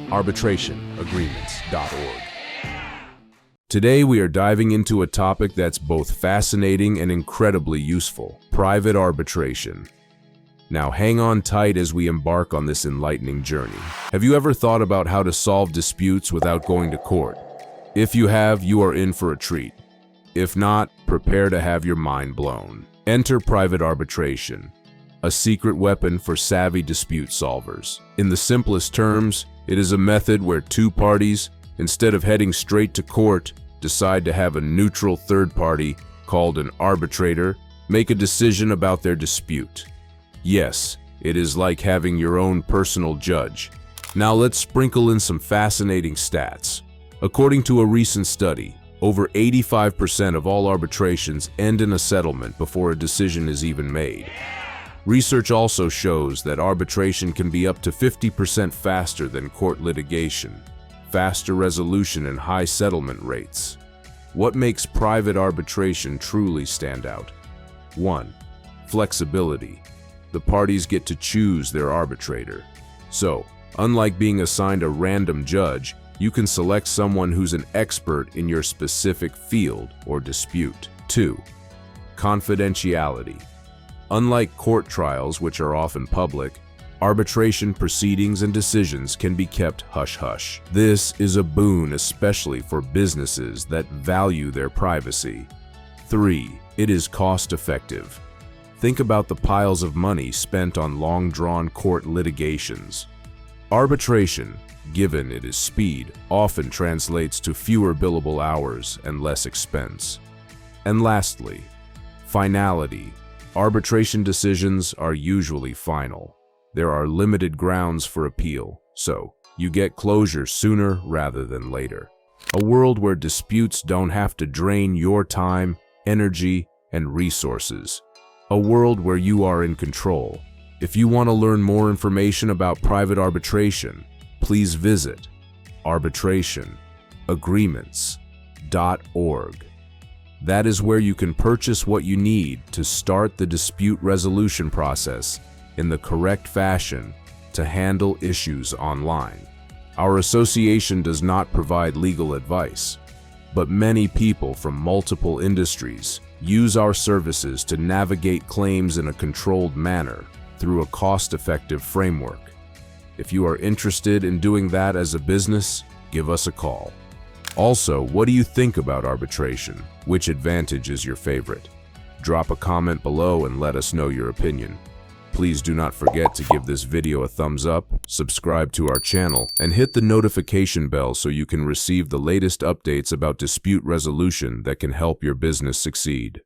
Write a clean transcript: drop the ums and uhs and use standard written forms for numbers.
arbitrationagreements.org. Today we are diving into a topic that's both fascinating and incredibly useful: private arbitration. Now hang on tight as we embark on this enlightening journey. Have you ever thought about how to solve disputes without going to court? If you have, you are in for a treat. If not, prepare to have your mind blown. Enter private arbitration, a secret weapon for savvy dispute solvers. In the simplest terms, it is a method where two parties, instead of heading straight to court, decide to have a neutral third party, called an arbitrator, make a decision about their dispute. Yes, it is like having your own personal judge. Now let's sprinkle in some fascinating stats. According to a recent study, over 85% of all arbitrations end in a settlement before a decision is even made. Research also shows that arbitration can be up to 50% faster than court litigation, faster resolution and high settlement rates. What makes private arbitration truly stand out? 1. Flexibility. The parties get to choose their arbitrator. So, unlike being assigned a random judge, you can select someone who's an expert in your specific field or dispute. 2. Confidentiality. Unlike court trials, which are often public, arbitration proceedings and decisions can be kept hush-hush. This is a boon especially for businesses that value their privacy. 3. It is cost-effective. Think about the piles of money spent on long-drawn court litigations. Arbitration, given it is speed, often translates to fewer billable hours and less expense. And lastly, finality. Arbitration decisions are usually final. There are limited grounds for appeal, so you get closure sooner rather than later. A world where disputes don't have to drain your time, energy, and resources. A world where you are in control. If you want to learn more information about private arbitration, please visit arbitrationagreements.org. That is where you can purchase what you need to start the dispute resolution process in the correct fashion to handle issues online. Our association does not provide legal advice, but many people from multiple industries use our services to navigate claims in a controlled manner through a cost-effective framework. If you are interested in doing that as a business, give us a call. Also, what do you think about arbitration? Which advantage is your favorite? Drop a comment below and let us know your opinion. Please do not forget to give this video a thumbs up, subscribe to our channel, and hit the notification bell so you can receive the latest updates about dispute resolution that can help your business succeed.